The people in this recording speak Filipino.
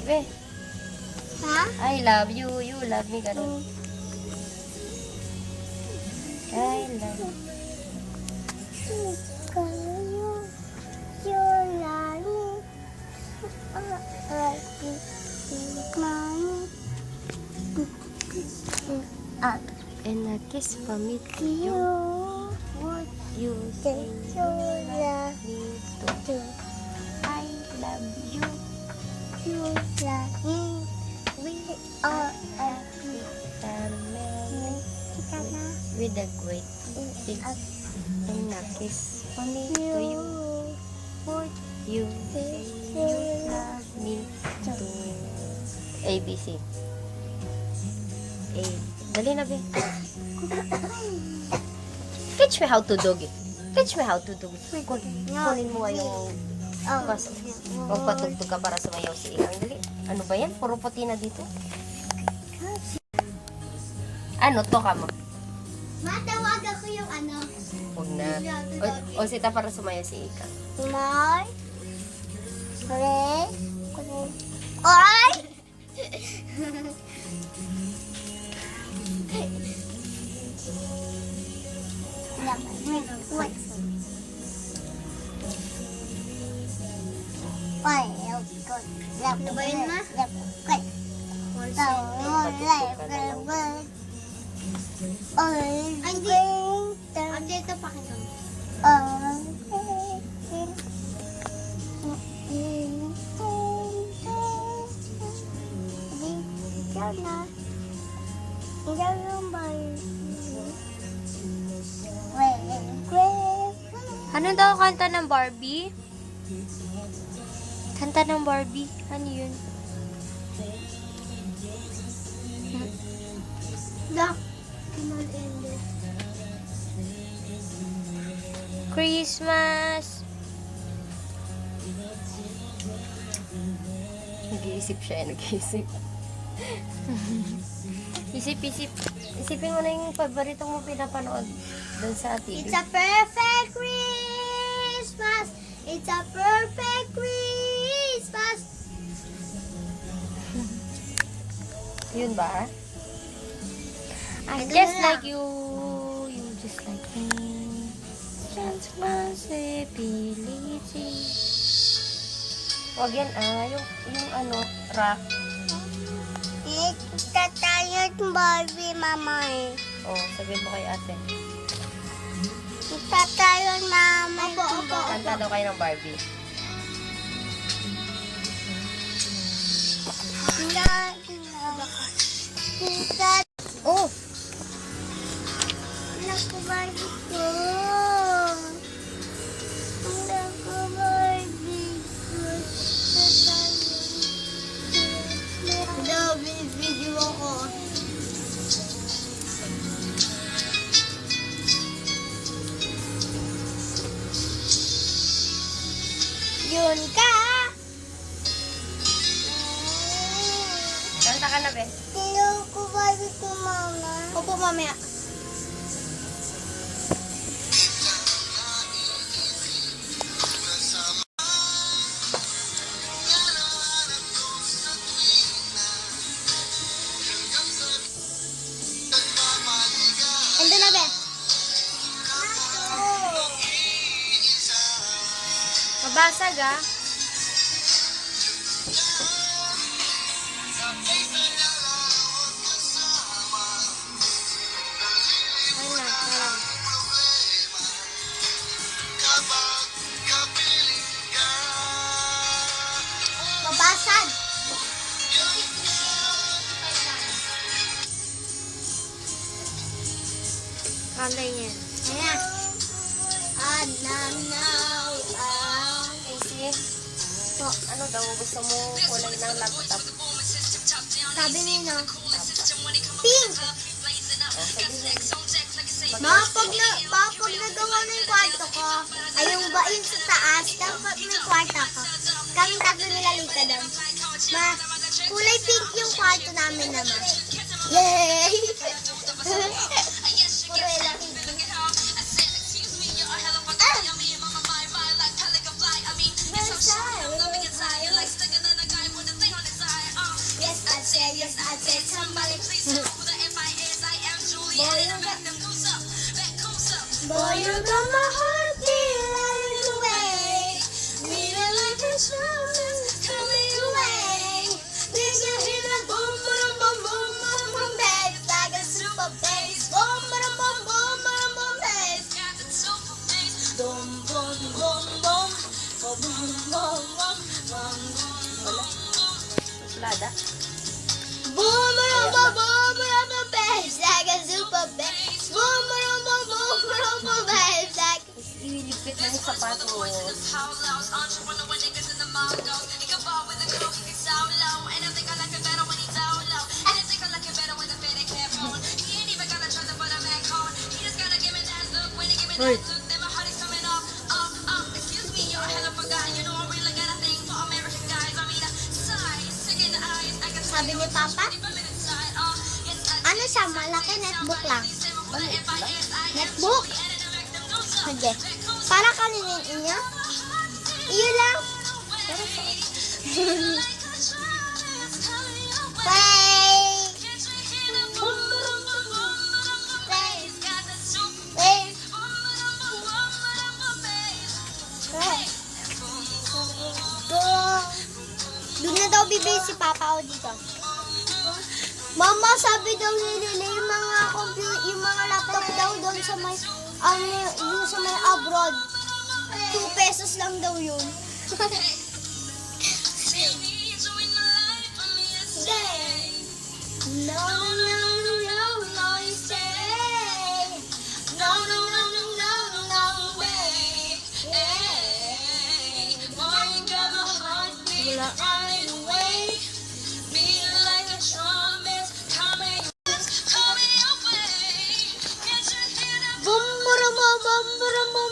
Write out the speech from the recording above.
Be. Ha? I love you. You love me. Ganun. I love you. And a kiss from me to you. Would you say you love me too? I love you. You love me. We are a family with a great big and a kiss from me to you. Would you say you love me too? A, B, C. A. Dali na, be. Teach me how to dog it. Teach me how to dog it. Kunin mo nga yung kaso. Magpatugtog ka para sumayaw si Ilang. Dali. Ano ba yan? Puro puti na dito. Ano? To ka mo. Matawag ako yung ano. Huwag na. O sita para sumayaw si Ika. Mar. Kore. Oy! Wait. Ano ba yun, ma? Hindi. Hindi ito pakinggan. Ano daw kanta ng Barbie? Kanta ng Barbie? Ano yun? Duck. Ended. Christmas! Nag-iisip siya, nag-iisip. Isip. Isipin mo na yung paborito mo pinapanood doon sa TV. It's a perfect Christmas. It's a perfect Christmas. Yun ba? I Ito just na. like you. You just like me. Responsibility. Wag yan yung ano, rock. Itatayot Barbie, mama eh. Oh, sabihin mo kay ate. Itatayot mama. Opo. Kanta daw kayo ng Barbie. Oh! Naku, Barbie ko. Naku, Barbie ko. Daw, video ako. Yun ka. Kanta ka na, be. Naku, Barbie ko, mama. Opo, mamaya. Ando na, be. Mabasag, ah. Ayun. Mabasag. Kantay niya. Ayan. Ananaw ang So, ano daw gusto mo kulay ng laptop? sabi niyo. Pink. Oh, sabihin. Pag nagawa na yung kwarto ko, ay yung sa taas, dapat may kwarto ko. Kami tatlo nila Lita doon. Kulay pink yung kwarto namin naman. Yay! Puro ilang pink. Boy, you got my heart beating away. Beating like a drum coming away. Did you hear that boom, boom, boom, boom, boom, boom, bass? Like a super bass. Boom, boom, boom, boom, boom, boom, bass. Boom, boom, boom, boom. Boom, boom, boom, boom, boom, boom. Plada. Boom, boom, boom, boom, boom, boom, bass. Like a super bass. Boom, boom, boom, boom, boom, boom, bass. Like Iligpit ng sapatos. Hoy. sabi ni Papa, ano siya, malaki netbook lang. Netbook? Sige. Para kaninin inyo? Iyon lang. Wait. Wait. Wait. Doon na daw bibili si Papa o dito. Mama, sabi daw ni Lily, yung mga computer, yung mga laptop daw doon sa may, yung sa may abroad. 2 pesos lang daw yun. No, no, no, no, no, no, you say. No, no, no, no, no, no, way. Yeah. Boy, you got my heart beating away. Beating like a trumpet coming away. Boom, boom, boom, boom, boom, boom,